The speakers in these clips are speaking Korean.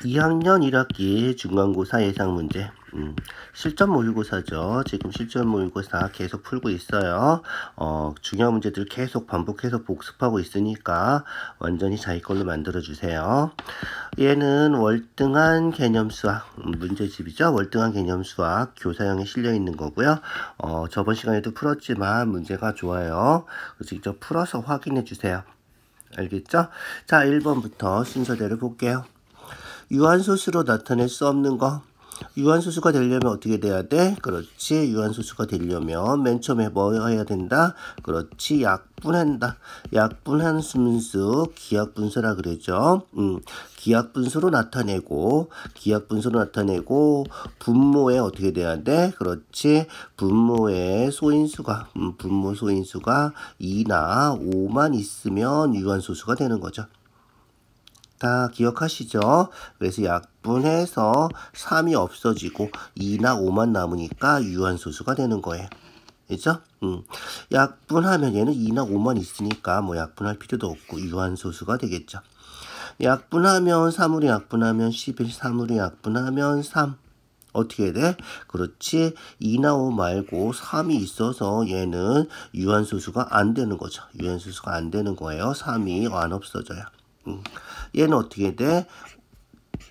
2학년 1학기 중간고사 예상문제 실전 모의고사죠. 지금 실전 모의고사 계속 풀고 있어요. 중요한 문제들 계속 반복해서 복습하고 있으니까 완전히 자기 걸로 만들어 주세요. 얘는 월등한 개념수학 문제집이죠. 월등한 개념수학 교사형에 실려 있는 거고요. 저번 시간에도 풀었지만 문제가 좋아요. 직접 풀어서 확인해 주세요. 알겠죠? 자, 1번부터 순서대로 볼게요. 유한소수로 나타낼 수 없는 거. 유한소수가 되려면 어떻게 돼야 돼? 그렇지. 유한소수가 되려면 맨 처음에 뭐 해야 된다? 그렇지. 약분한다. 약분한 순수 기하분수라 그러죠. 기하분수로 나타내고 분모에 어떻게 돼야 돼? 그렇지. 분모의 소인수가 분모 소인수가 2나 5만 있으면 유한소수가 되는 거죠. 다 기억하시죠? 그래서 약분해서 3이 없어지고 2나 5만 남으니까 유한소수가 되는 거예요. 그죠? 약분하면 얘는 2나 5만 있으니까 뭐 약분할 필요도 없고 유한소수가 되겠죠. 약분하면 3으로 약분하면 11, 3으로 약분하면 3. 어떻게 돼? 그렇지. 2나 5 말고 3이 있어서 얘는 유한소수가 안 되는 거죠. 유한소수가 안 되는 거예요. 3이 안 없어져요. 얘는 어떻게 돼?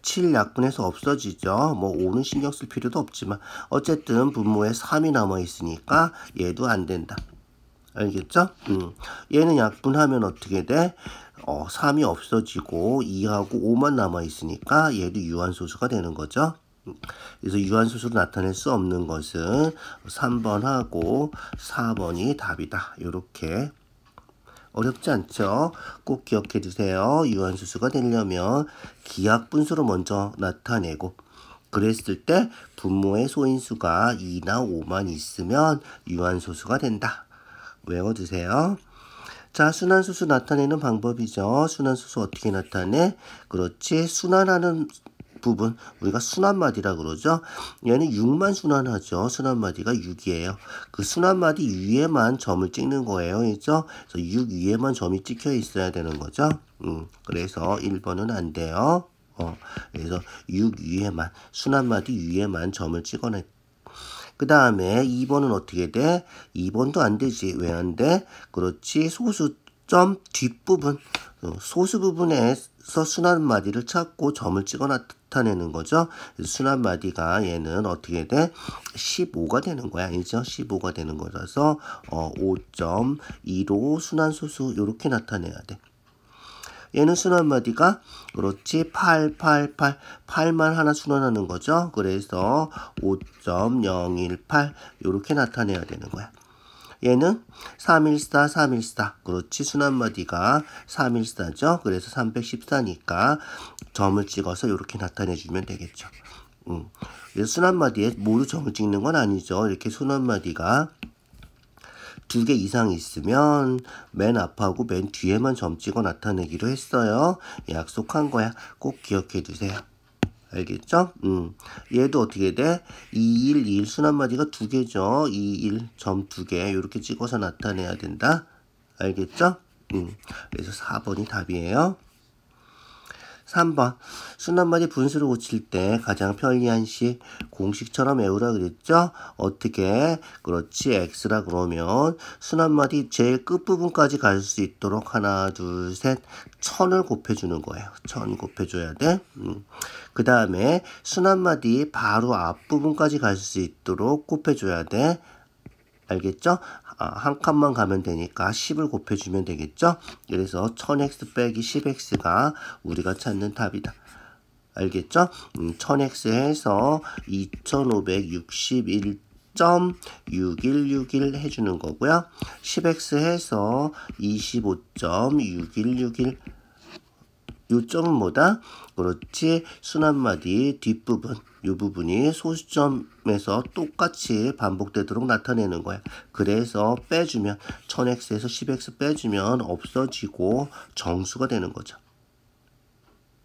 7 약분해서 없어지죠. 뭐 5는 신경 쓸 필요도 없지만 어쨌든 분모에 3이 남아있으니까 얘도 안 된다. 알겠죠? 얘는 약분하면 어떻게 돼? 3이 없어지고 2하고 5만 남아있으니까 얘도 유한소수가 되는 거죠. 그래서 유한소수로 나타낼 수 없는 것은 3번하고 4번이 답이다. 이렇게 어렵지 않죠? 꼭 기억해 두세요. 유한소수가 되려면 기하분수로 먼저 나타내고 그랬을 때 분모의 소인수가 2나 5만 있으면 유한소수가 된다. 외워두세요. 자, 순환소수 나타내는 방법이죠. 순환소수 어떻게 나타내? 그렇지. 순환하는 부분 우리가 순환마디라 그러죠. 얘는 6만 순환하죠. 순환마디가 6이에요. 그 순환마디 위에만 점을 찍는 거예요. 그렇죠? 그래서 6 위에만 점이 찍혀 있어야 되는 거죠. 그래서 1번은 안 돼요. 그래서 6 위에만 순환마디 위에만 점을 찍어내. 그 다음에 2번은 어떻게 돼? 2번도 안 되지. 왜 안 돼? 그렇지. 소수점 뒷부분 소수 부분에서 순환마디를 찾고 점을 찍어 나타내는 거죠. 순환마디가 얘는 어떻게 돼? 15가 되는 거야. 알죠? 15가 되는 거라서 5.25 순환소수 이렇게 나타내야 돼. 얘는 순환마디가 그렇지 8만 하나 순환하는 거죠. 그래서 5.018 이렇게 나타내야 되는 거야. 얘는 314 그렇지 순환마디가 314죠. 그래서 314니까 점을 찍어서 이렇게 나타내주면 되겠죠. 그래서 순환마디에 모두 점을 찍는 건 아니죠. 이렇게 순환마디가 2개 이상 있으면 맨 앞하고 맨 뒤에만 점 찍어 나타내기로 했어요. 약속한 거야. 꼭 기억해 두세요. 알겠죠? 얘도 어떻게 돼? 21 순환마디가 2개죠. 21 점 2개 이렇게 찍어서 나타내야 된다. 알겠죠? 그래서 4번이 답이에요. 3번 순환마디 분수를 고칠 때 가장 편리한 식 공식처럼 외우라 그랬죠? 어떻게? 그렇지 x라 그러면 순환마디 제일 끝부분까지 갈 수 있도록 하나 둘 셋 1000을 곱해주는 거예요. 1000 곱해줘야 돼. 그 다음에 순환마디 바로 앞부분까지 갈 수 있도록 곱해줘야 돼. 알겠죠? 한 칸만 가면 되니까 10을 곱해주면 되겠죠? 그래서 1000x 빼기 10x가 우리가 찾는 답이다. 알겠죠? 1000x 해서 2561.6161 해주는 거고요. 10x 해서 25.6161 요점은 뭐다? 그렇지. 순환마디 뒷부분 이 부분이 소수점에서 똑같이 반복되도록 나타내는 거야. 그래서 빼주면 1000x에서 10x 빼주면 없어지고 정수가 되는 거죠.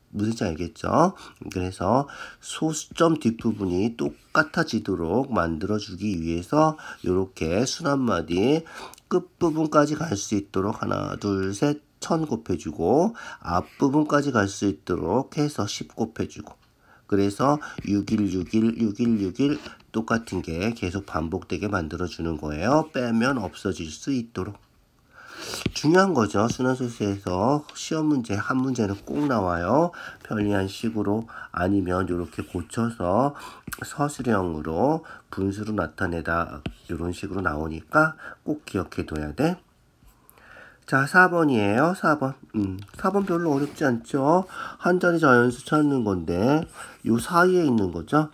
무슨지 알겠죠? 그래서 소수점 뒷부분이 똑같아지도록 만들어주기 위해서 이렇게 순환마디 끝부분까지 갈 수 있도록 하나 둘 셋 1000 곱해주고 앞부분까지 갈 수 있도록 해서 10 곱해주고 그래서 6일 6일 6일 6일 똑같은 게 계속 반복되게 만들어주는 거예요. 빼면 없어질 수 있도록. 중요한 거죠. 순환소수에서 시험 문제 한 문제는 꼭 나와요. 편리한 식으로 아니면 이렇게 고쳐서 서술형으로 분수로 나타내다 이런 식으로 나오니까 꼭 기억해 둬야 돼. 자, 4번이에요. 4번. 4번 별로 어렵지 않죠? 한 자리 자연수 찾는 건데 요 사이에 있는 거죠.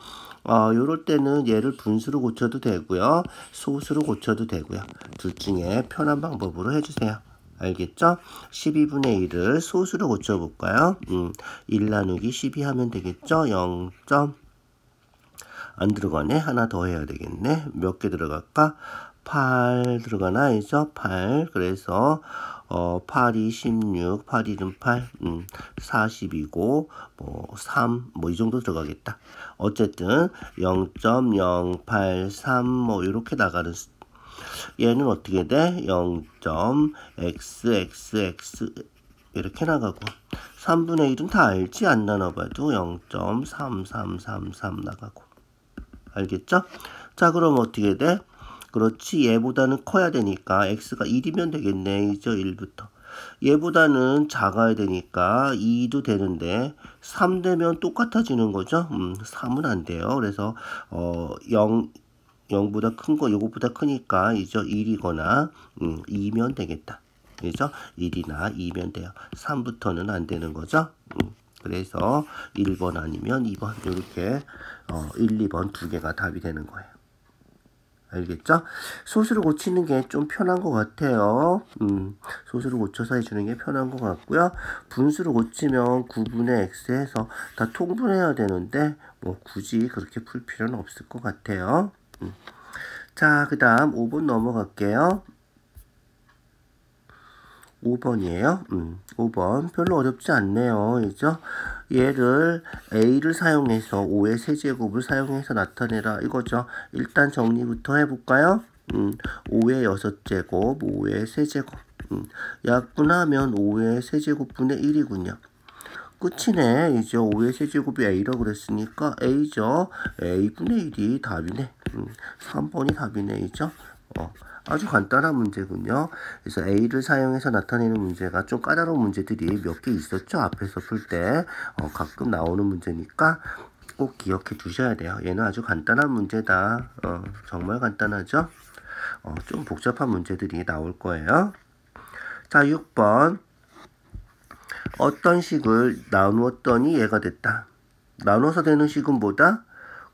요럴 때는 얘를 분수로 고쳐도 되고요. 소수로 고쳐도 되고요. 둘 중에 편한 방법으로 해주세요. 알겠죠? 12분의 1을 소수로 고쳐볼까요? 1 나누기 12 하면 되겠죠? 0. 안 들어가네? 하나 더 해야 되겠네. 몇 개 들어갈까? 8 들어가나? 이죠? 8. 그래서 8이 16, 8일은 8, 40이고, 3, 이 정도 들어가겠다. 어쨌든, 0.083, 이렇게 나가는, 얘는 어떻게 돼? 0.xxx, 이렇게 나가고, 3분의 1은 다 알지? 안 나눠봐도 0.3333 나가고. 알겠죠? 자, 그럼 어떻게 돼? 그렇지. 얘보다는 커야 되니까 x가 1이면 되겠네. 이죠? 1부터. 얘보다는 작아야 되니까 2도 되는데 3 되면 똑같아지는 거죠. 3은 안 돼요. 그래서 0보다 큰 거 요것보다 크니까 이죠? 1이거나 2면 되겠다. 그죠? 1이나 2면 돼요. 3부터는 안 되는 거죠. 그래서 1번 아니면 2번 이렇게 1, 2번 두 개가 답이 되는 거예요. 알겠죠? 소수를 고치는 게 좀 편한 것 같아요. 소수를 고쳐서 해주는 게 편한 것 같고요. 분수를 고치면 9분의 x 해서 다 통분해야 되는데 뭐 굳이 그렇게 풀 필요는 없을 것 같아요. 자, 그 다음 5번 넘어갈게요. 5번이에요. 5번 별로 어렵지 않네요. 그죠? 얘를 a를 사용해서 5의 세제곱을 사용해서 나타내라 이거죠. 일단 정리부터 해볼까요? 5의 6제곱, 5의 세제곱. 약분하면 5의 세제곱분의 1이군요. 끝이네. 이제 5의 세제곱이 a라고 그랬으니까 a죠. a분의 1이 답이네. 3번이 답이네. 이죠? 아주 간단한 문제군요. 그래서 a를 사용해서 나타내는 문제가 좀 까다로운 문제들이 몇 개 있었죠. 앞에서 풀 때 가끔 나오는 문제니까 꼭 기억해 두셔야 돼요. 얘는 아주 간단한 문제다. 정말 간단하죠. 좀 복잡한 문제들이 나올 거예요. 자, 6번. 어떤 식을 나누었더니 얘가 됐다. 나눠서 되는 식은 뭐다?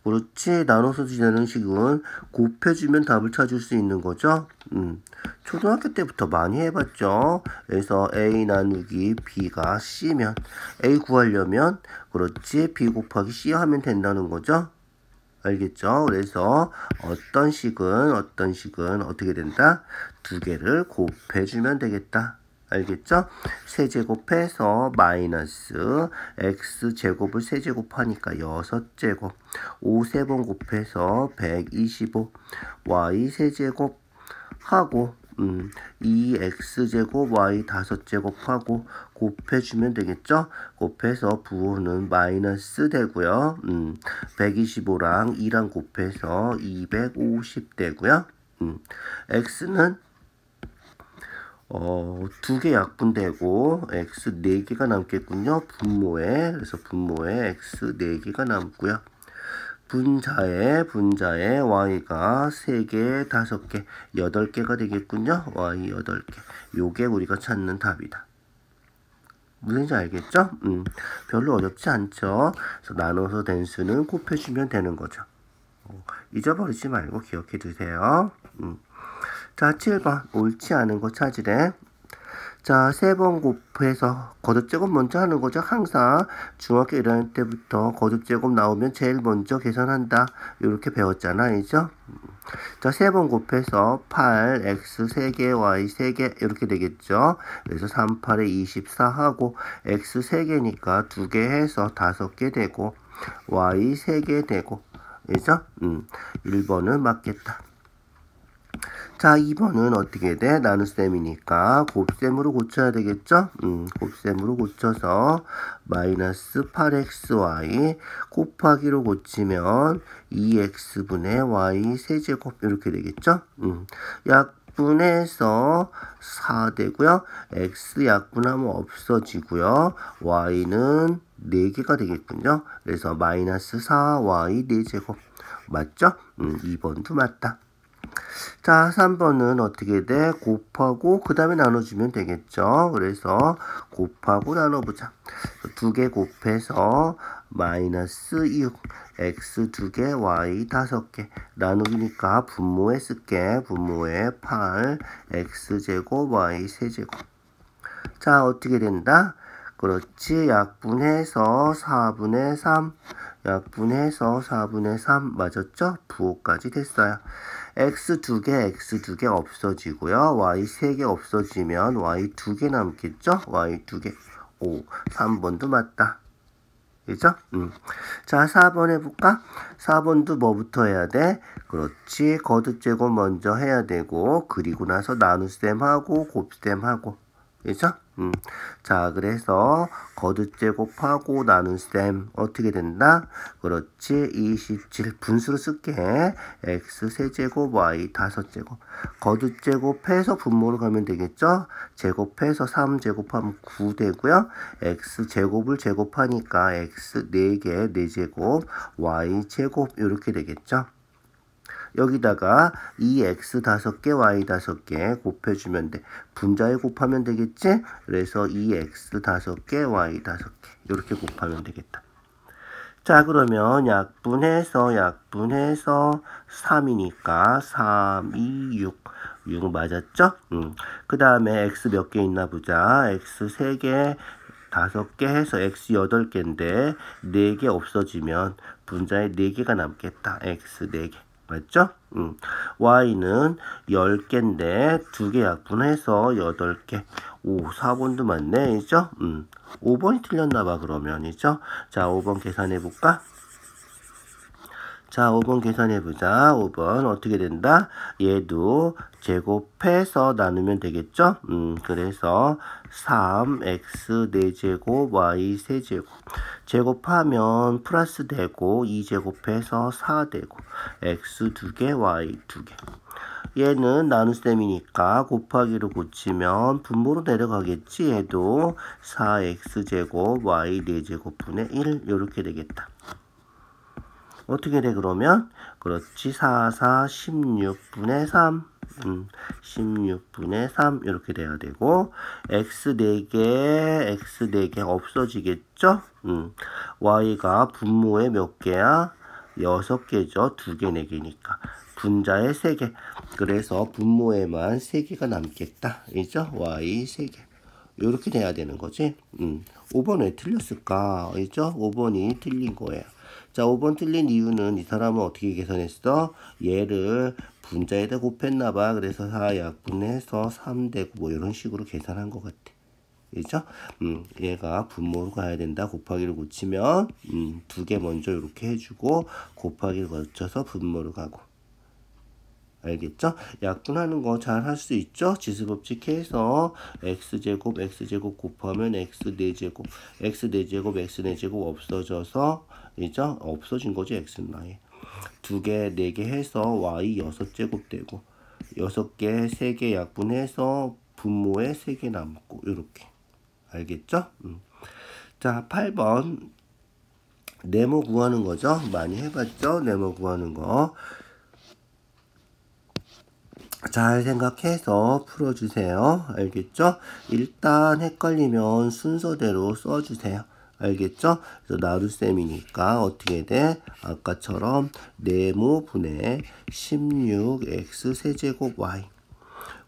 그렇지. 나눠서 되는 식은 곱해주면 답을 찾을 수 있는 거죠. 초등학교 때부터 많이 해봤죠. 그래서 A 나누기 B가 C면 A 구하려면 그렇지. B 곱하기 C 하면 된다는 거죠. 알겠죠? 그래서 어떤 식은 어떻게 된다? 두 개를 곱해주면 되겠다. 알겠죠? 세제곱해서 마이너스 x제곱을 세제곱하니까 6제곱 5 3번 곱해서 125 y 세제곱 하고 2x제곱 y 5제곱하고 곱해주면 되겠죠? 곱해서 부호는 마이너스 되고요. 125랑 2랑 곱해서 250 되고요. x는 두 개 약분되고 x 4개가 남겠군요. 그래서 분모에 x 4개가 남고요. 분자에 y가 3개, 5개, 8개가 되겠군요. y 8개. 요게 우리가 찾는 답이다. 무슨지 알겠죠? 별로 어렵지 않죠? 그래서 나눠서 된 수는 곱해주면 되는 거죠. 잊어버리지 말고 기억해 두세요. 자, 7번. 옳지 않은 거 찾으래. 자, 3번 곱해서 거듭제곱 먼저 하는 거죠. 항상 중학교 1학년 때부터 거듭제곱 나오면 제일 먼저 계산한다. 이렇게 배웠잖아. 이죠? 자, 3번 곱해서 8, x 3개, y 3개 이렇게 되겠죠. 그래서 3, 8에 24 하고 x 3개니까 2개 해서 5개 되고 y 3개 되고 그죠? 1번은 맞겠다. 자, 2번은 어떻게 돼? 나눗셈이니까 곱셈으로 고쳐야 되겠죠? 곱셈으로 고쳐서 마이너스 8xy 곱하기로 고치면 2x분의 y 세제곱 이렇게 되겠죠? 약분해서 4 되고요. x 약분하면 없어지고요. y는 4개가 되겠군요. 그래서 마이너스 4y 4제곱 맞죠? 2번도 맞다. 자, 3번은 어떻게 돼? 곱하고 그 다음에 나눠주면 되겠죠. 그래서 곱하고 나눠보자. 2개 곱해서 마이너스 6 x 2개 y 5개 나누기니까 분모에 쓸게. 분모에 8 x제곱 y 세제곱. 자, 어떻게 된다? 그렇지. 약분해서 4분의 3 약분해서 4분의 3 맞았죠? 부호까지 됐어요. x 2개 없어지고요. y 3개 없어지면 y 2개 남겠죠? y 2개. 오, 3번도 맞다. 그죠? 자, 4번 해볼까? 4번도 뭐부터 해야 돼? 그렇지. 거듭제곱 먼저 해야 되고, 그리고 나서 나눗셈하고 곱셈하고. 그죠? 자, 그래서 거듭제곱하고 나눗셈 어떻게 된다? 그렇지. 27 분수로 쓸게. x 세제곱 y 5제곱. 거듭제곱해서 분모로 가면 되겠죠? 제곱해서 3제곱하면 9 되고요. x 제곱을 제곱하니까 x 4개 4제곱 y 제곱 이렇게 되겠죠? 여기다가 2x 5개, y 5개 곱해주면 돼. 분자에 곱하면 되겠지? 그래서 2x 5개, y 5개 이렇게 곱하면 되겠다. 자, 그러면 약분해서 3이니까 3, 2, 6 맞았죠? 그 다음에 x 몇 개 있나 보자. x 3개 5개 해서 x 8개인데 4개 없어지면 분자에 4개가 남겠다. x 4개 맞죠? y는 10개인데 2개 약분해서 8개. 오, 4번도 맞네. 이죠? 5번이 틀렸나봐, 그러면이죠? 자, 5번 계산해볼까? 자, 5번 계산해보자. 5번 어떻게 된다? 얘도 제곱해서 나누면 되겠죠? 그래서 3x 4제곱 y 세제곱 제곱하면 플러스 되고 2제곱해서 4 되고 x 2개 y 2개. 얘는 나눗셈이니까 곱하기로 고치면 분모로 내려가겠지. 얘도 4x제곱 y 4제곱분의 1 이렇게 되겠다. 어떻게 돼 그러면? 그렇지. 4, 16분의 3 16분의 3 이렇게 돼야 되고 x 4개 없어지겠죠? y가 분모에 몇 개야? 6개죠. 2개 4개니까 분자에 3개. 그래서 분모에만 3개가 남겠다. 이죠? y 3개. 이렇게 돼야 되는 거지. 5번 왜 틀렸을까? 이죠? 5번이 틀린 거예요. 자, 5번 틀린 이유는 이 사람은 어떻게 계산했어? 얘를 분자에다 곱했나봐. 그래서 4 약분해서 3 되고 뭐 이런 식으로 계산한 것 같아. 그죠? 얘가 분모로 가야 된다. 곱하기를 고치면 2개 먼저 이렇게 해주고 곱하기를 거쳐서 분모로 가고. 알겠죠? 약분하는 거 잘 할 수 있죠? 지수법칙 해서 x제곱 곱하면 x 4제곱 x 4제곱 없어져서 이죠? 없어진 거지. x는 아예 2개 4개 해서 y 6제곱 되고 6개 3개 약분해서 분모에 3개 남고 이렇게. 알겠죠? 자, 8번 네모 구하는 거죠? 많이 해봤죠? 네모 구하는 거 잘 생각해서 풀어주세요. 알겠죠? 일단 헷갈리면 순서대로 써주세요. 알겠죠? 그래서 나눗셈이니까 어떻게 돼? 아까처럼 네모분의 16x 세제곱 y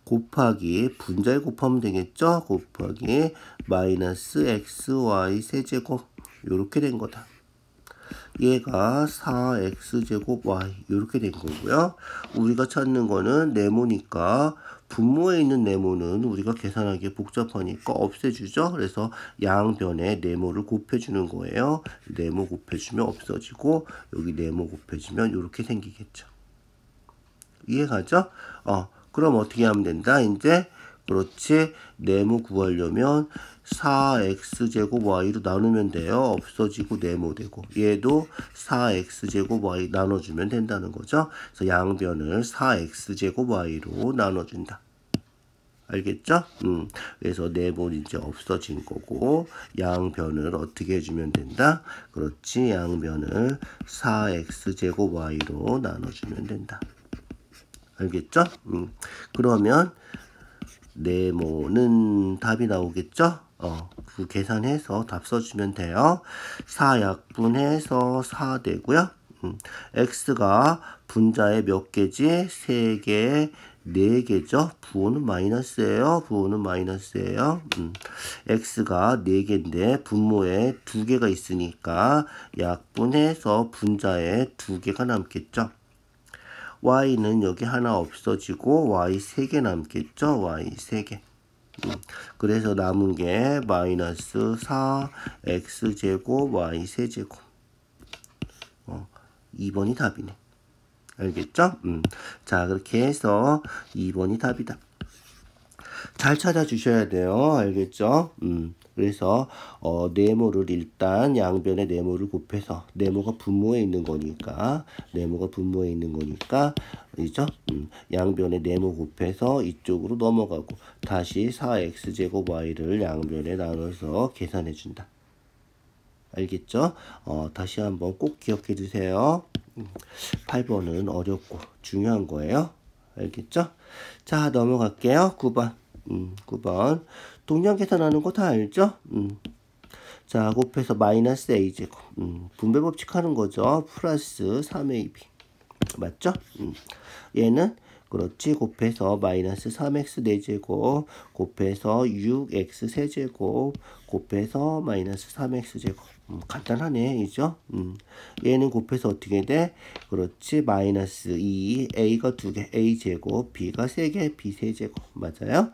곱하기 분자에 곱하면 되겠죠? 곱하기 마이너스 xy 세제곱 이렇게 된 거다. 얘가 4x제곱 y 이렇게 된 거고요. 우리가 찾는 거는 네모니까 분모에 있는 네모는 우리가 계산하기 복잡하니까 없애주죠. 그래서 양변에 네모를 곱해주는 거예요. 네모 곱해주면 없어지고 여기 네모 곱해주면 이렇게 생기겠죠. 이해가죠? 그럼 어떻게 하면 된다? 이제 그렇지. 네모 구하려면 4x제곱 y로 나누면 돼요. 없어지고 네모 되고. 얘도 4x제곱 y 나눠주면 된다는 거죠. 그래서 양변을 4x제곱 y로 나눠준다. 알겠죠? 그래서 네모는 이제 없어진 거고 양변을 어떻게 해주면 된다? 그렇지. 양변을 4x제곱 y로 나눠주면 된다. 알겠죠? 그러면 네모는 답이 나오겠죠? 그 계산해서 답 써주면 돼요. 4약분해서 4 되고요. x가 분자에 몇 개지? 3개, 4개죠? 부호는 마이너스예요. 부호는 마이너스예요. x가 4개인데 분모에 2개가 있으니까 약분해서 분자에 2개가 남겠죠? y는 여기 하나 없어지고 y 3개 남겠죠? y 3개. 그래서 남은 게 마이너스 4 x제곱 y 세제곱. 2번이 답이네. 알겠죠? 자, 그렇게 해서 2번이 답이다. 잘 찾아주셔야 돼요. 알겠죠? 그래서 네모를 일단 양변의 네모를 곱해서 네모가 분모에 있는 거니까 그죠? 양변의 네모 곱해서 이쪽으로 넘어가고 다시 4x제곱 y를 양변에 나눠서 계산해 준다. 알겠죠? 다시 한번 꼭 기억해 주세요. 8번은 어렵고 중요한 거예요. 알겠죠? 자, 넘어갈게요. 9번. 9번. 동량 계산하는 거 다 알죠? 자, 곱해서 마이너스 a제곱. 분배 법칙 하는 거죠. 플러스 3ab. 맞죠? 얘는 그렇지. 곱해서 마이너스 3x 4제곱 곱해서 6x 세제곱 곱해서 마이너스 3x 제곱. 간단하네. 이죠? 얘는 곱해서 어떻게 돼? 그렇지. 마이너스 2 a가 2개 a 제곱 b가 3개 b 세제곱. 맞아요?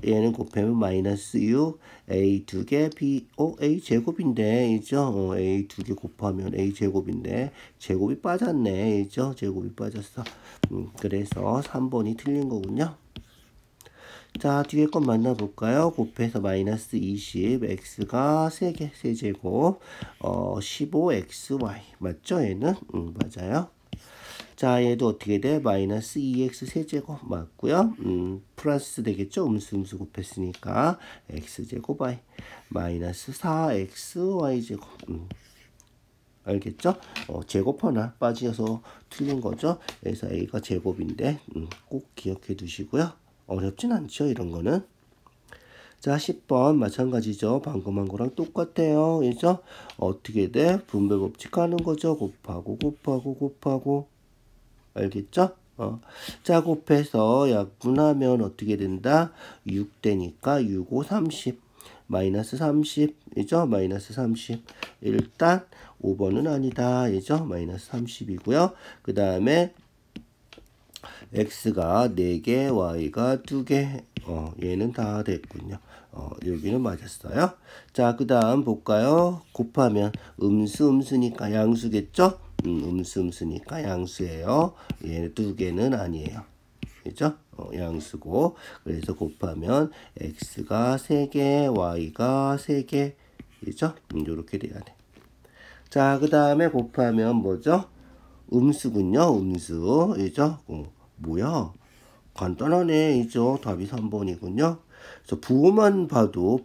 얘는 곱하면 마이너스 6 a 2개 b a 제곱인데 이죠? a 2개 곱하면 a 제곱인데 제곱이 빠졌네. 이죠? 제곱이 빠졌어. 그래서 3번이 틀린 거군요. 자, 뒤에 건 만나볼까요? 곱해서 마이너스 20 x가 3개 세제곱 15xy 맞죠? 얘는? 맞아요. 자, 얘도 어떻게 돼? 마이너스 2x 세제곱 맞고요. 플러스 되겠죠? 음수 곱했으니까 x제곱 y 마이너스 4xy 제곱. 알겠죠? 제곱 하나 빠져서 틀린 거죠. 그래서 a가 제곱인데 꼭 기억해 두시고요. 어렵진 않죠, 이런 거는. 자, 10번 마찬가지죠. 방금 한 거랑 똑같아요. 그죠? 어떻게 돼? 분배 법칙 하는 거죠. 곱하고. 알겠죠? 자, 곱해서 약분하면 어떻게 된다? 6 되니까 6, 5, 30. 마이너스 30. 이죠? 마이너스 30. 일단 5번은 아니다. 이죠? 마이너스 30이고요. 그 다음에 x가 4개, y가 2개. 얘는 다 됐군요. 여기는 맞았어요. 자, 그 다음 볼까요? 곱하면 음수니까 양수겠죠? 음수니까 양수예요. 얘 2개는 아니에요. 그죠? 양수고. 그래서 곱하면 x가 3개, y가 3개. 그죠? 요렇게 돼야 돼. 자, 그 다음에 곱하면 뭐죠? 음수군요. 음수. 그죠? 뭐야? 간단하네. 이죠? 답이 3번이군요. 그래서 부호만 봐도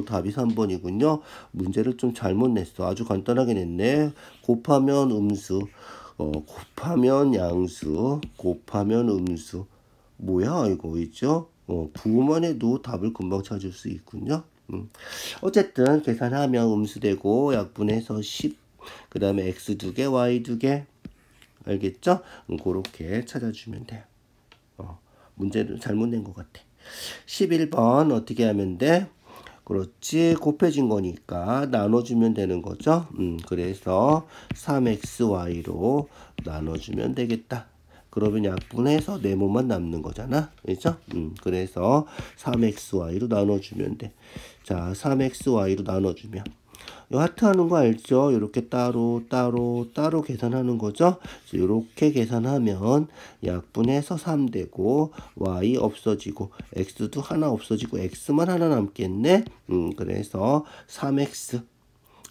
답이 3번이군요. 문제를 좀 잘못 냈어. 아주 간단하게 냈네. 곱하면 음수, 곱하면 양수, 곱하면 음수. 뭐야 이거 있죠? 부호만 해도 답을 금방 찾을 수 있군요. 어쨌든 계산하면 음수되고 약분해서 10, 그 다음에 x 2개, y 2개. 알겠죠? 그렇게 찾아주면 돼요. 문제를 잘못 낸 것 같아. 11번 어떻게 하면 돼? 그렇지. 곱해진 거니까 나눠주면 되는 거죠. 그래서 3xy로 나눠주면 되겠다. 그러면 약분해서 네모만 남는 거잖아. 그죠? 그래서 3xy로 나눠주면 돼. 자, 3xy로 나눠주면 이 하트 하는 거 알죠? 이렇게 따로 계산하는 거죠. 이렇게 계산하면 약분해서 3 되고 y 없어지고 x도 하나 없어지고 x만 하나 남겠네. 그래서 3x.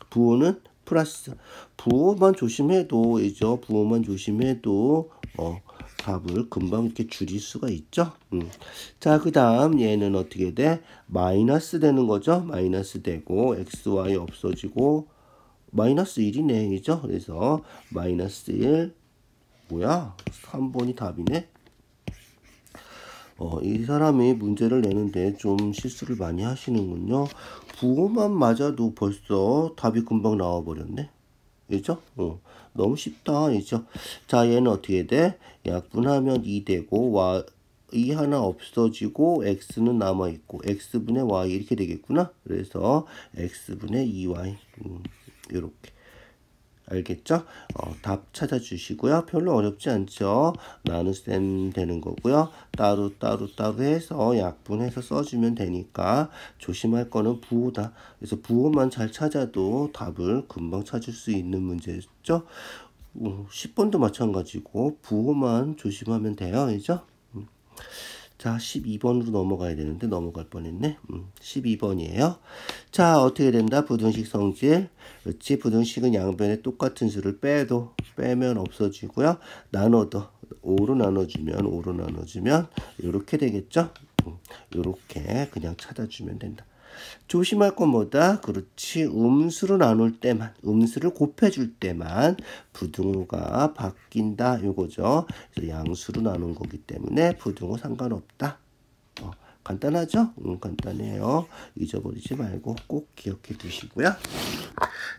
부호는 플러스. 부호만 조심해도 부호만 조심해도 답을 금방 이렇게 줄일 수가 있죠. 자, 그 다음 얘는 어떻게 돼? 마이너스 되는 거죠. 마이너스 되고 xy 없어지고 마이너스 1이네. 그죠? 그래서 마이너스 1 뭐야? 3번이 답이네. 이 사람이 문제를 내는데 좀 실수를 많이 하시는군요. 부호만 맞아도 벌써 답이 금방 나와버렸네. 그죠? 너무 쉽다. 그죠? 자, 얘는 어떻게 돼? 약분하면 2 되고, y 하나 없어지고, x는 남아있고, x분의 y 이렇게 되겠구나. 그래서 x분의 2y. 이렇게. 알겠죠? 답 찾아주시고요. 별로 어렵지 않죠? 나눗셈 되는 거고요. 따로 해서 약분해서 써주면 되니까 조심할 거는 부호다. 그래서 부호만 잘 찾아도 답을 금방 찾을 수 있는 문제죠. 10번도 마찬가지고 부호만 조심하면 돼요. 그죠? 자, 12번으로 넘어가야 되는데 넘어갈 뻔했네. 12번이에요. 자, 어떻게 된다? 부등식 성질. 그렇지. 부등식은 양변에 똑같은 수를 빼면 없어지고요. 나눠도 5로 나눠주면 이렇게 되겠죠? 이렇게 그냥 찾아주면 된다. 조심할 건 뭐다? 그렇지. 음수로 나눌 때만, 음수를 곱해줄 때만 부등호가 바뀐다. 요거죠. 그래서 양수로 나눈 거기 때문에 부등호 상관없다. 간단하죠? 간단해요. 잊어버리지 말고 꼭 기억해 두시고요.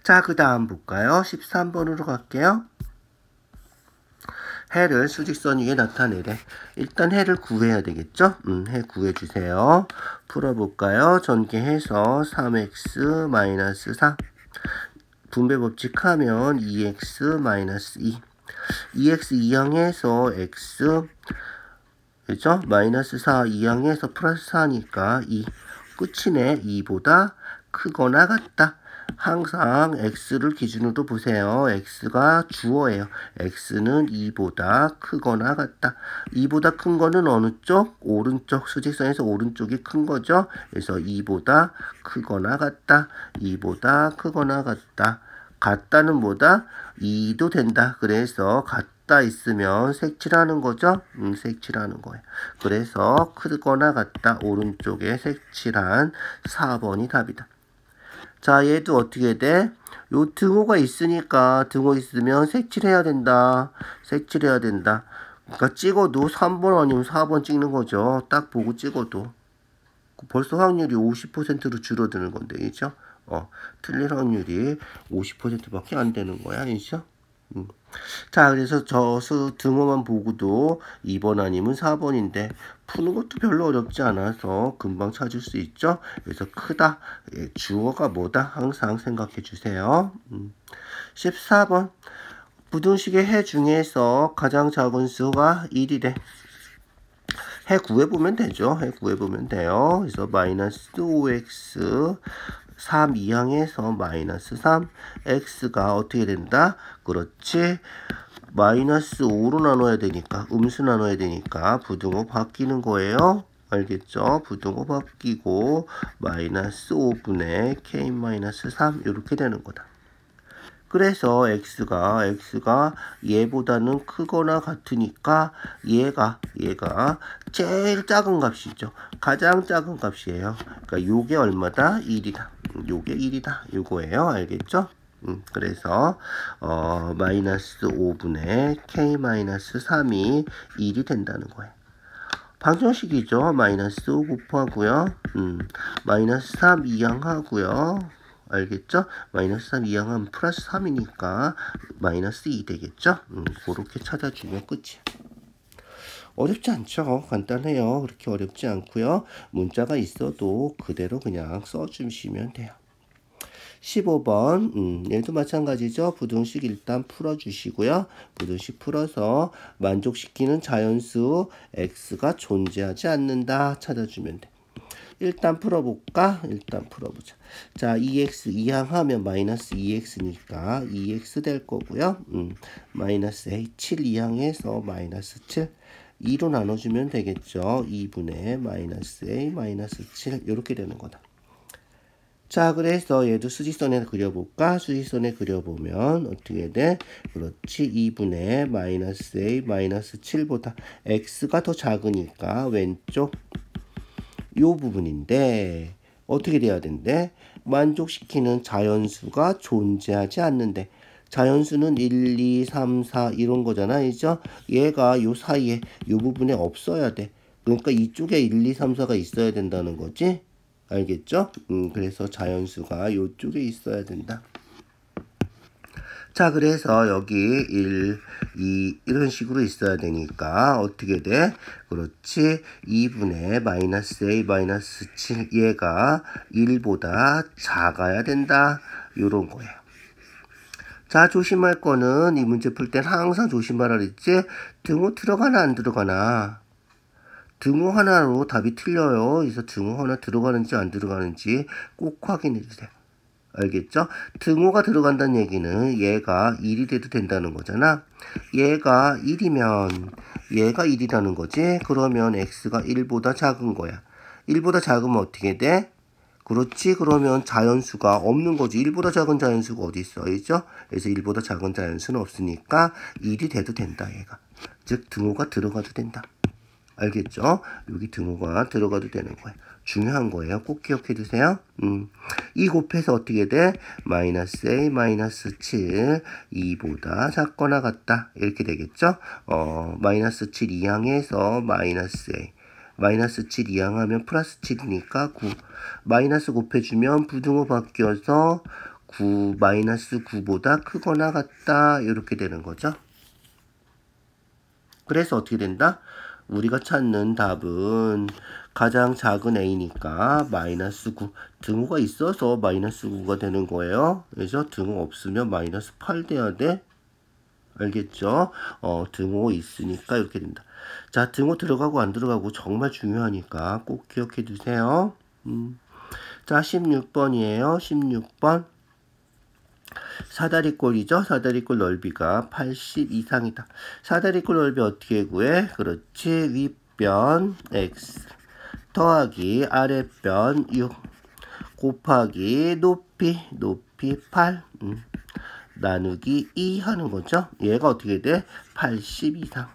자, 그 다음 볼까요? 13번으로 갈게요. 해를 수직선 위에 나타내래. 일단 해를 구해야 되겠죠? 해 구해주세요. 풀어볼까요? 전개해서 3x-4 분배법칙 하면 2x-2 2x 2항에서 x 그죠? 마이너스 4 2항에서 플러스 4니까 2 끝이네. 2보다 크거나 같다. 항상 x를 기준으로 보세요. x가 주어예요. x는 2보다 크거나 같다. 2보다 큰 거는 어느 쪽? 오른쪽. 수직선에서 오른쪽이 큰 거죠. 그래서 2보다 크거나 같다. 2보다 크거나 같다. 같다는 뭐다? 2도 된다. 그래서 같다 있으면 색칠하는 거죠. 색칠하는 거예요. 그래서 크거나 같다. 오른쪽에 색칠한 4번이 답이다. 자, 얘도 어떻게 돼? 요 등호가 있으니까 등호 있으면 색칠해야 된다. 색칠해야 된다. 그러니까 찍어도 3번 아니면 4번 찍는 거죠. 딱 보고 찍어도. 벌써 확률이 50%로 줄어드는 건데, 그죠? 틀릴 확률이 50%밖에 안 되는 거야, 그죠? 자, 그래서 저수 등호만 보고도 2번 아니면 4번인데 푸는 것도 별로 어렵지 않아서 금방 찾을 수 있죠. 그래서 크다. 주어가 뭐다? 항상 생각해 주세요. 14번. 부등식의 해 중에서 가장 작은 수가 1이래. 해 구해보면 되죠. 해 구해보면 돼요. 그래서 마이너스 5x 3 이항에서 마이너스 3 x가 어떻게 된다? 그렇지. 마이너스 5로 나눠야 되니까 음수 나눠야 되니까 부등호 바뀌는 거예요. 알겠죠? 부등호 바뀌고 마이너스 5분의 k-3 이렇게 되는 거다. 그래서 x가 얘보다는 크거나 같으니까 얘가 제일 작은 값이죠. 가장 작은 값이에요. 그러니까 요게 얼마다? 1이다. 요게 1이다. 요거예요. 알겠죠? 그래서 마이너스 5분의 k-3이 1이 된다는 거예요. 방정식이죠. 마이너스 5 곱하고요. 마이너스 3 이항하고요. 알겠죠? 마이너스 3 이항하면 플러스 3이니까 마이너스 2 되겠죠? 그렇게 찾아주면 끝이야. 어렵지 않죠? 간단해요. 그렇게 어렵지 않고요. 문자가 있어도 그대로 그냥 써주시면 돼요. 15번 얘도 마찬가지죠. 부등식 일단 풀어주시고요. 부등식 풀어서 만족시키는 자연수 x가 존재하지 않는다 찾아주면 돼. 일단 풀어볼까? 일단 풀어보자. 자, 2x 이항하면 마이너스 2x니까 2x 될 거고요. 마이너스 a 7 이항해서 마이너스 7 2로 나눠주면 되겠죠. 2분의 마이너스 a 마이너스 7 이렇게 되는 거다. 자, 그래서 얘도 수직선에 그려볼까? 수직선에 그려보면 어떻게 돼? 그렇지. 2분의 마이너스 a 마이너스 7보다 x가 더 작으니까 왼쪽 요 부분인데 어떻게 돼야 된대? 만족시키는 자연수가 존재하지 않는데 자연수는 1, 2, 3, 4 이런 거잖아. 그죠? 얘가 요 사이에 요 부분에 없어야 돼. 그러니까 이쪽에 1, 2, 3, 4가 있어야 된다는 거지. 알겠죠? 그래서 자연수가 요쪽에 있어야 된다. 자, 그래서 여기 1, 2 이런 식으로 있어야 되니까 어떻게 돼? 그렇지. 2분의 마이너스 a 마이너스 7 얘가 1보다 작아야 된다. 요런 거예요. 자, 조심할 거는 이 문제 풀 땐 항상 조심하라 그랬지? 등호 들어가나 안 들어가나? 등호 하나로 답이 틀려요. 그래서 등호 하나 들어가는지 안 들어가는지 꼭 확인해 주세요. 알겠죠? 등호가 들어간다는 얘기는 얘가 1이 돼도 된다는 거잖아. 얘가 1이면 얘가 1이라는 거지. 그러면 x가 1보다 작은 거야. 1보다 작으면 어떻게 돼? 그렇지. 그러면 자연수가 없는 거지. 1보다 작은 자연수가 어디 있어? 있죠? 그래서 1보다 작은 자연수는 없으니까 1이 돼도 된다. 얘가. 즉 등호가 들어가도 된다. 알겠죠? 여기 등호가 들어가도 되는 거예요. 중요한 거예요. 꼭 기억해 두세요. 이 곱해서 어떻게 돼? 마이너스 a 마이너스 7 2보다 작거나 같다. 이렇게 되겠죠? 마이너스 7 이항해서 마이너스 a 마이너스 7 이항하면 플러스 7이니까 9 마이너스 곱해주면 부등호 바뀌어서 9 마이너스 9보다 크거나 같다. 이렇게 되는 거죠. 그래서 어떻게 된다? 우리가 찾는 답은 가장 작은 a니까 마이너스 9 등호가 있어서 마이너스 9가 되는 거예요. 그래서 등호 없으면 마이너스 8 돼야 돼. 알겠죠? 등호 있으니까 이렇게 된다. 자, 등호 들어가고 안 들어가고 정말 중요하니까 꼭 기억해 두세요. 자, 16번이에요. 16번. 사다리꼴이죠. 사다리꼴 넓이가 80 이상이다. 사다리꼴 넓이 어떻게 구해? 그렇지. 윗변 x 더하기 아랫변 6 곱하기 높이 8 나누기 2 하는 거죠. 얘가 어떻게 돼? 80 이상.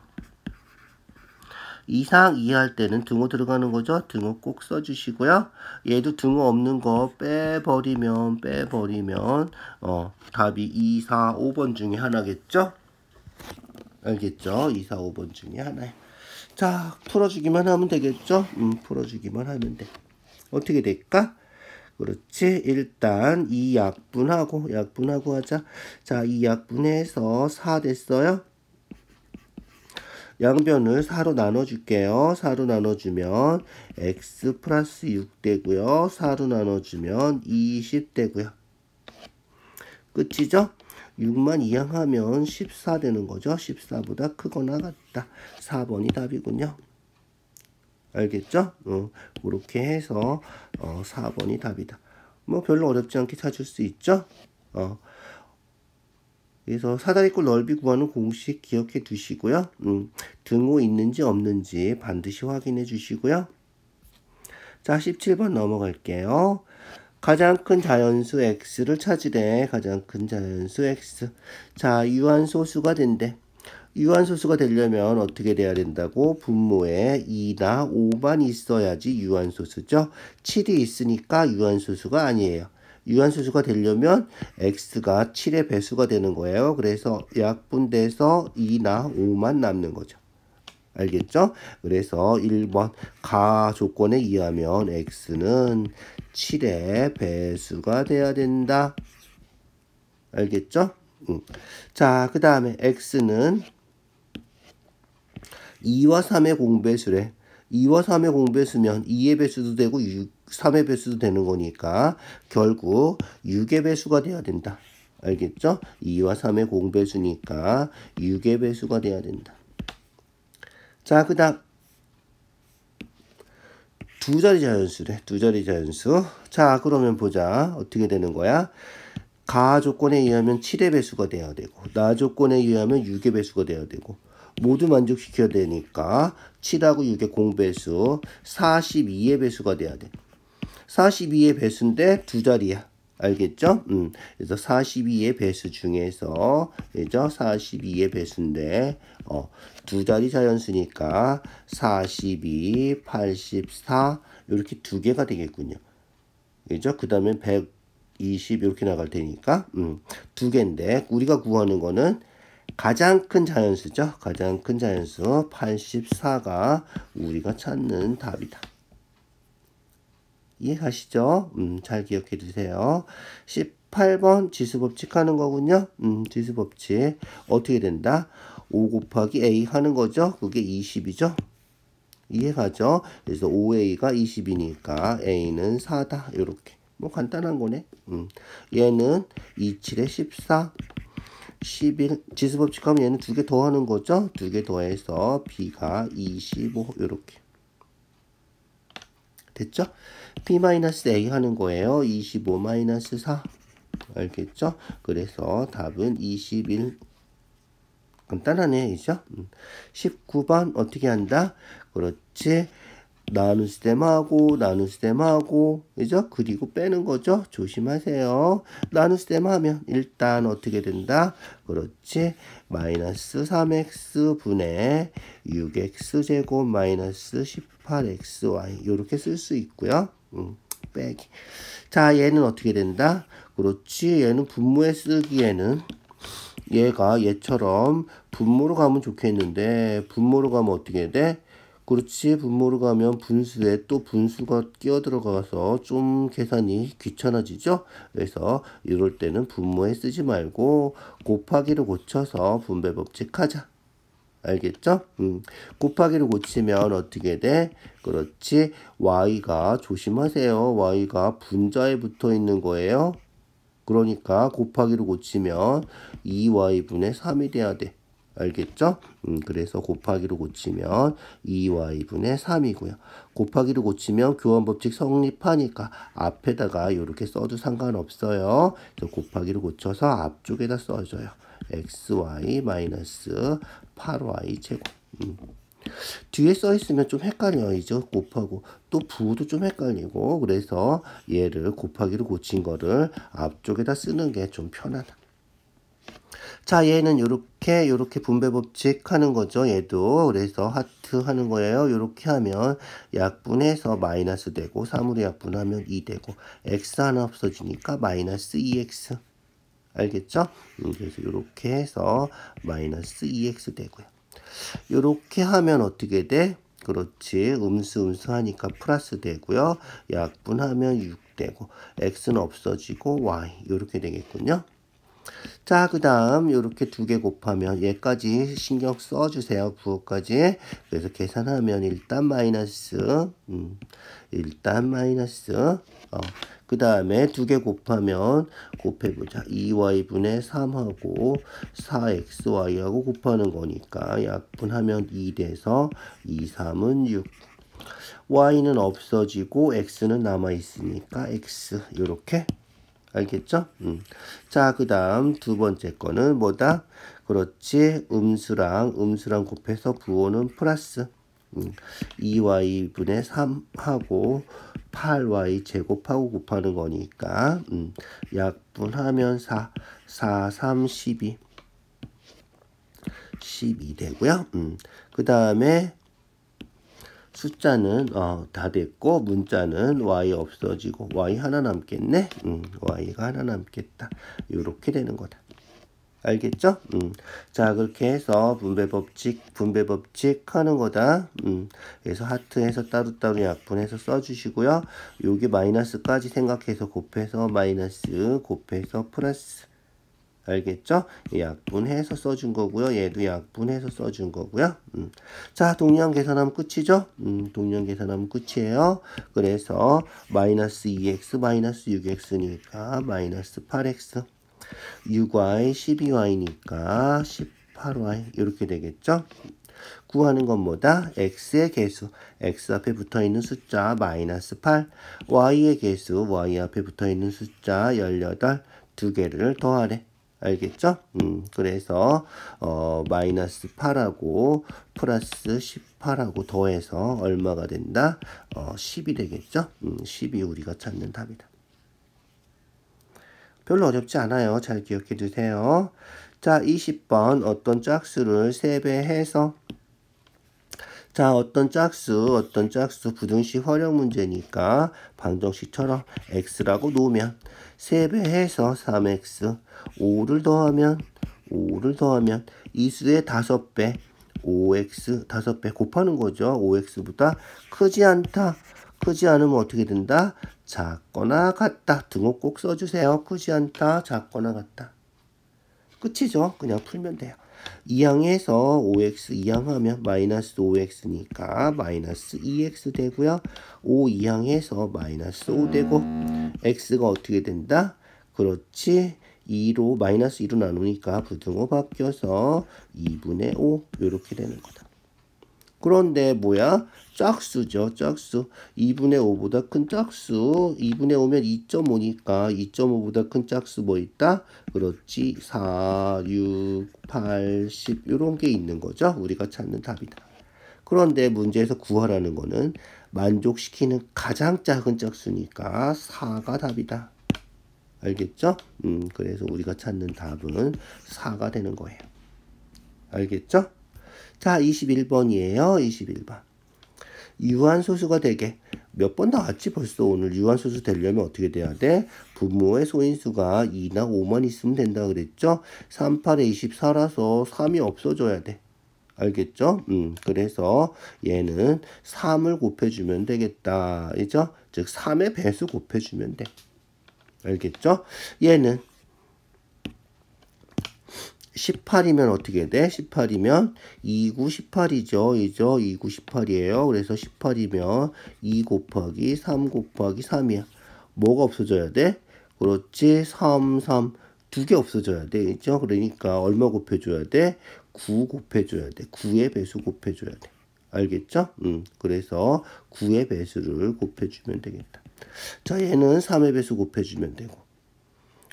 이상 이해할 때는 등호 들어가는 거죠. 등호 꼭 써주시고요. 얘도 등호 없는 거 빼버리면 답이 2, 4, 5번 중에 하나겠죠. 알겠죠? 2, 4, 5번 중에 하나예요. 자, 풀어주기만 하면 되겠죠. 풀어주기만 하면 돼. 어떻게 될까? 그렇지. 일단 이 약분하고 하자. 자, 이 약분해서 4 됐어요. 양변을 4로 나눠줄게요. 4로 나눠주면 x 플러스 6 되고요. 4로 나눠주면 20 되고요. 끝이죠? 6만 이항하면 14 되는 거죠. 14보다 크거나 같다. 4번이 답이군요. 알겠죠? 그렇게 해서 4번이 답이다. 뭐 별로 어렵지 않게 찾을 수 있죠? 그래서 사다리꼴 넓이 구하는 공식 기억해 두시고요. 등호 있는지 없는지 반드시 확인해 주시고요. 자, 17번 넘어갈게요. 가장 큰 자연수 x를 찾으래. 가장 큰 자연수 x. 자, 유한소수가 된대. 유한소수가 되려면 어떻게 돼야 된다고? 분모에 2나 5만 있어야지 유한소수죠. 7이 있으니까 유한소수가 아니에요. 유한소수가 되려면 x가 7의 배수가 되는 거예요. 그래서 약분돼서 2나 5만 남는 거죠. 알겠죠? 그래서 1번 가 조건에 의하면 x는 7의 배수가 돼야 된다. 알겠죠? 자, 그 다음에 x는 2와 3의 공배수래. 2와 3의 공배수면 2의 배수도 되고 3의 배수도 되는 거니까 결국 6의 배수가 돼야 된다. 알겠죠? 2와 3의 공배수니까 6의 배수가 돼야 된다. 자, 그 다음 두 자리 자연수래. 두 자리 자연수. 자, 그러면 보자. 어떻게 되는 거야? 가 조건에 의하면 7의 배수가 돼야 되고, 나 조건에 의하면 6의 배수가 돼야 되고, 모두 만족시켜야 되니까 7하고 6의 공배수 42의 배수가 돼야 돼. 42의 배수인데 두 자리야. 알겠죠? 그래서 42의 배수 중에서, 그죠? 42의 배수인데, 두 자리 자연수니까 42, 84, 이렇게 두 개가 되겠군요. 그죠? 그 다음에 120 이렇게 나갈 테니까, 두 개인데, 우리가 구하는 거는 가장 큰 자연수죠. 가장 큰 자연수 84가 우리가 찾는 답이다. 이해가시죠? 잘 기억해 두세요. 18번 지수법칙 하는 거군요. 지수법칙 어떻게 된다? 5 곱하기 A 하는 거죠. 그게 20이죠. 이해가죠? 그래서 5A가 20이니까 A는 4다. 이렇게 뭐 간단한 거네. 얘는 27에 14 11 지수법칙 하면 얘는 두 개 더하는 거죠. 두 개 더해서 B가 25 이렇게 됐죠? P-A 하는 거예요. 25-4 알겠죠? 그래서 답은 21 간단하네, 그죠? 19번 어떻게 한다? 그렇지. 나누스셈하고, 그죠? 그리고 빼는 거죠? 조심하세요. 나누스셈 하면 일단 어떻게 된다? 그렇지. 마이너스 3x 분의 6x 제곱 마이너스 18xy 이렇게 쓸 수 있고요. 빼기. 자, 얘는 어떻게 된다? 그렇지. 얘는 분모에 쓰기에는 얘가 얘처럼 분모로 가면 좋겠는데 분모로 가면 어떻게 돼? 그렇지. 분모로 가면 분수에 또 분수가 끼어 들어가서 좀 계산이 귀찮아지죠. 그래서 이럴 때는 분모에 쓰지 말고 곱하기를 고쳐서 분배 법칙 하자. 알겠죠? 곱하기를 고치면 어떻게 돼? 그렇지. y가 조심하세요. y가 분자에 붙어 있는 거예요. 그러니까 곱하기를 고치면 2y분의 3이 돼야 돼. 알겠죠? 그래서 곱하기를 고치면 2y분의 3이고요. 곱하기를 고치면 교환법칙 성립하니까 앞에다가 이렇게 써도 상관없어요. 곱하기를 고쳐서 앞쪽에다 써줘요. xy 마이너스 8y 제곱. 뒤에 써 있으면 좀 헷갈려요. 곱하고 또 부도 좀 헷갈리고 그래서 얘를 곱하기로 고친 거를 앞쪽에다 쓰는 게 좀 편하다. 자, 얘는 요렇게 분배 법칙 하는 거죠. 얘도 그래서 하트 하는 거예요. 요렇게 하면 약분해서 마이너스 되고 3으로 약분하면 2 되고 x 하나 없어지니까 마이너스 2x 알겠죠? 그래서 요렇게 해서 마이너스 2x 되고요. 요렇게 하면 어떻게 돼? 그렇지. 음수 하니까 플러스 되고요. 약분하면 6 되고 x는 없어지고 y 요렇게 되겠군요. 자, 그 다음 요렇게 두 개 곱하면 얘까지 신경 써주세요. 부호까지. 그래서 계산하면 일단 마이너스 그 다음에 두 개 곱하면 곱해보자. 2y분의 3하고 4xy하고 곱하는 거니까 약분하면 2 돼서 2, 3은 6. y는 없어지고 x는 남아있으니까 x 요렇게 알겠죠? 자, 그 다음 두 번째 거는 뭐다? 그렇지. 음수랑 곱해서 부호는 플러스 2y분의 3하고 8y 제곱하고 곱하는 거니까 약분하면 4, 3, 12 되고요. 그 다음에 숫자는 다 됐고 문자는 y 없어지고 y 하나 남겠네. y가 하나 남겠다. 요렇게 되는 거다. 알겠죠? 자, 그렇게 해서 분배 법칙 하는 거다. 그래서 하트해서 따로따로 약분해서 써주시고요. 여기 마이너스까지 생각해서 곱해서 마이너스, 곱해서 플러스. 알겠죠? 약분해서 써준 거고요. 얘도 약분해서 써준 거고요. 자, 동량 계산하면 끝이죠? 동량 계산하면 끝이에요. 그래서 마이너스 2x 마이너스 6x니까 마이너스 8x 6y 12y니까 18y 이렇게 되겠죠? 구하는 건 뭐다? x의 개수, x 앞에 붙어있는 숫자 마이너스 8, y의 개수, y 앞에 붙어있는 숫자 18, 두 개를 더하래. 알겠죠? 그래서 마이너스 8하고 플러스 18하고 더해서 얼마가 된다? 10이 되겠죠? 10이 우리가 찾는 답이다. 별로 어렵지 않아요. 잘 기억해 주세요. 자, 20번 어떤 짝수를 3배해서 자, 어떤 짝수 부등식 활용 문제니까 방정식처럼 x라고 놓으면 3배해서 3x 5를 더하면 이 수의 5배 5x 5배 곱하는 거죠. 5x보다 크지 않다. 크지 않으면 어떻게 된다? 작거나 같다. 등호 꼭 써주세요. 크지 않다. 작거나 같다. 끝이죠. 그냥 풀면 돼요. 2항에서 5x 2항하면 마이너스 5x니까 마이너스 2x 되고요. 5 2항에서 마이너스 5 되고 x가 어떻게 된다? 그렇지. 2로 마이너스 2로 나누니까 부등호 바뀌어서 2분의 5 이렇게 되는 거다. 그런데 뭐야? 짝수죠. 짝수. 2분의 5보다 큰 짝수. 2분의 5면 2.5니까 2.5보다 큰 짝수 뭐 있다? 그렇지. 4, 6, 8, 10 이런 게 있는 거죠. 우리가 찾는 답이다. 그런데 문제에서 구하라는 거는 만족시키는 가장 작은 짝수니까 4가 답이다. 알겠죠? 그래서 우리가 찾는 답은 4가 되는 거예요. 알겠죠? 자, 21번이에요. 21번. 유한소수가 되게 몇 번 나왔지 벌써 오늘. 유한소수 되려면 어떻게 돼야 돼? 분모의 소인수가 2나 5만 있으면 된다 그랬죠? 3, 8에 24라서 3이 없어져야 돼. 알겠죠? 그래서 얘는 3을 곱해주면 되겠다. 그죠? 즉 3의 배수 곱해주면 돼. 알겠죠? 얘는 18이면 어떻게 돼? 18이면 2구 18이죠. 2구 18이에요. 그래서 18이면 2 곱하기 3 곱하기 3이야. 뭐가 없어져야 돼? 그렇지. 3, 3. 두 개 없어져야 돼. 그죠? 그러니까 얼마 곱해줘야 돼? 9 곱해줘야 돼. 9의 배수 곱해줘야 돼. 알겠죠? 그래서 9의 배수를 곱해주면 되겠다. 자, 얘는 3의 배수 곱해주면 되고.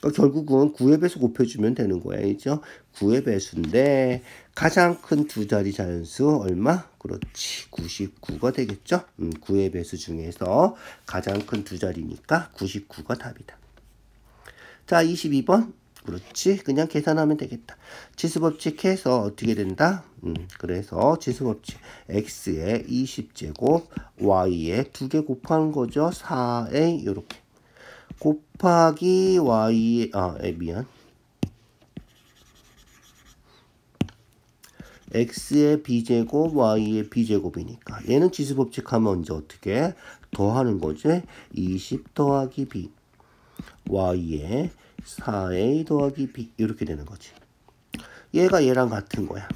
그러니까 결국은 9의 배수 곱해주면 되는 거야. 그죠? 9의 배수인데 가장 큰 두 자리 자연수 얼마? 그렇지. 99가 되겠죠? 9의 배수 중에서 가장 큰 두 자리니까 99가 답이다. 자, 22번. 그렇지. 그냥 계산하면 되겠다. 지수법칙 해서 어떻게 된다? 그래서 지수법칙 x에 20제곱 y에 2개 곱하는 거죠. 4a 이렇게. 곱하기 y 미안. x의 b제곱 y의 b제곱이니까 얘는 지수법칙 하면 이제 어떻게 더하는 거지? 20 더하기 b y에 4a 더하기 b 이렇게 되는 거지. 얘가 얘랑 같은 거야.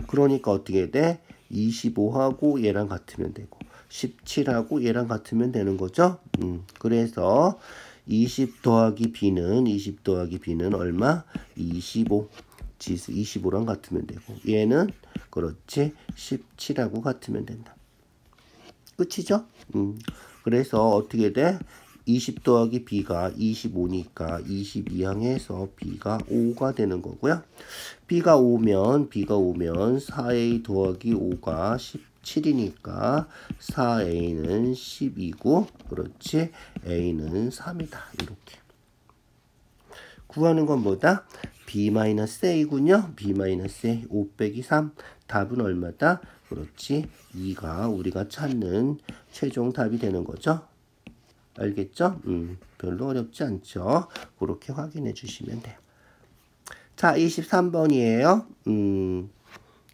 그러니까 어떻게 돼? 25하고 얘랑 같으면 되고 17하고 얘랑 같으면 되는 거죠. 그래서 20 더하기 b는 얼마? 25. 지수 25랑 같으면 되고 얘는 그렇지 17하고 같으면 된다. 끝이죠? 그래서 어떻게 돼? 20 더하기 b가 25니까 22항에서 b가 5가 되는 거고요. b가 5면 4a 더하기 5가 17이니까 4a는 12고 그렇지 a는 3이다. 이렇게 구하는 건 뭐다? b-a군요. b-a 5 빼기 3 답은 얼마다? 그렇지 2가 우리가 찾는 최종 답이 되는 거죠. 알겠죠? 별로 어렵지 않죠? 그렇게 확인해 주시면 돼요. 자, 23번이에요.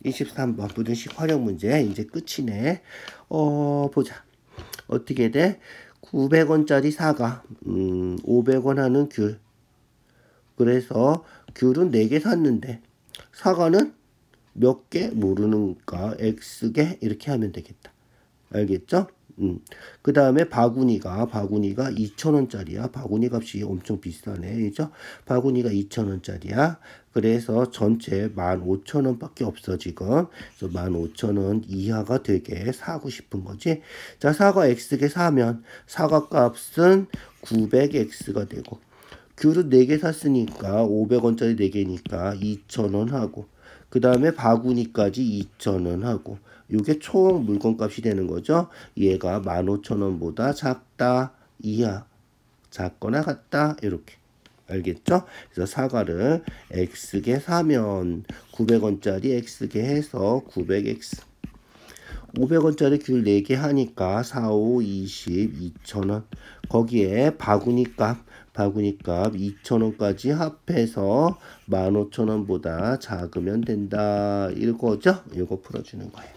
23번 부등식 활용 문제 이제 끝이네. 보자. 어떻게 돼? 900원짜리 사과 500원 하는 귤. 그래서 귤은 4개 샀는데 사과는 몇 개 모르는가 X개 이렇게 하면 되겠다. 알겠죠? 그 다음에 바구니가 2,000원짜리야. 바구니 값이 엄청 비싸네. 그죠? 바구니가 2,000원짜리야. 그래서 전체 15,000원밖에 없어, 지금. 그래서 15,000원 이하가 되게 사고 싶은 거지. 자, 사과 X개 사면 사과 값은 900X가 되고, 귤은 4개 샀으니까 500원짜리 4개니까 2,000원 하고, 그 다음에 바구니까지 2,000원 하고, 요게 총 물건값이 되는 거죠. 얘가 15,000원보다 작다, 이하, 작거나 같다, 이렇게. 알겠죠? 그래서 사과를 X개 사면 900원짜리 X개 해서 900X. 500원짜리 귤 4개 하니까 4, 5, 20, 2,000원. 거기에 바구니값 2,000원까지 합해서 15,000원보다 작으면 된다. 이거죠? 이거 풀어주는 거예요.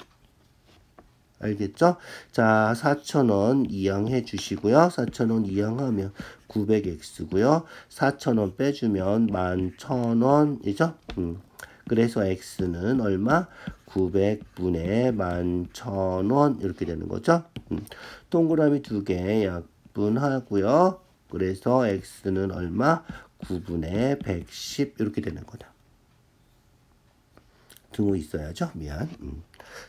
알겠죠? 자, 4,000원 이항해 주시고요. 4,000원 이항하면 900X고요. 4,000원 빼주면 11,000원이죠? 그래서 X는 얼마? 900분의 11,000원 이렇게 되는 거죠. 동그라미 2개 약분하고요. 그래서 X는 얼마? 9분의 110 이렇게 되는 거다. 등호 있어야죠. 미안.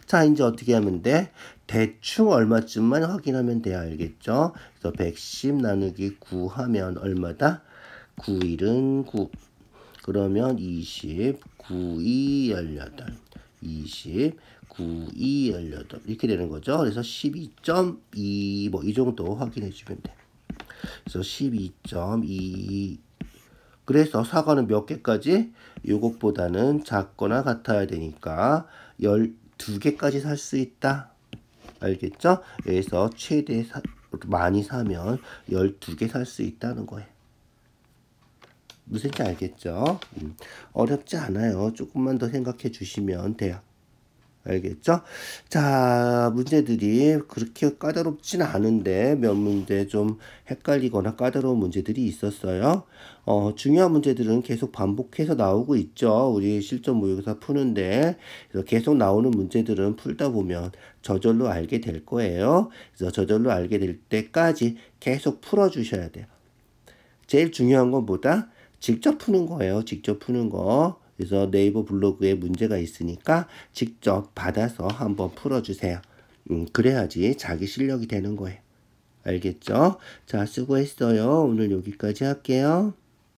자, 이제 어떻게 하면 돼? 대충 얼마쯤만 확인하면 돼요. 알겠죠? 그래서 110 나누기 9 하면 얼마다? 9일은 9. 그러면 20, 9이 18. 20, 9이 18. 이렇게 되는 거죠. 그래서 12.2, 뭐, 이 정도 확인해 주면 돼. 그래서 12.2. 그래서 사과는 몇 개까지? 요것보다는 작거나 같아야 되니까 12개까지 살 수 있다. 알겠죠? 여기서 최대 많이 사면 12개 살 수 있다는 거예요. 무슨지 알겠죠? 어렵지 않아요. 조금만 더 생각해 주시면 돼요. 알겠죠? 자, 문제들이 그렇게 까다롭진 않은데 몇 문제 좀 헷갈리거나 까다로운 문제들이 있었어요. 중요한 문제들은 계속 반복해서 나오고 있죠. 우리 실전 모의고사 푸는데. 그래서 계속 나오는 문제들은 풀다 보면 저절로 알게 될 거예요. 그래서 저절로 알게 될 때까지 계속 풀어주셔야 돼요. 제일 중요한 건 뭐다? 직접 푸는 거예요. 직접 푸는 거. 그래서 네이버 블로그에 문제가 있으니까 직접 받아서 한번 풀어주세요. 그래야지 자기 실력이 되는 거예요. 알겠죠? 자, 수고했어요. 오늘 여기까지 할게요.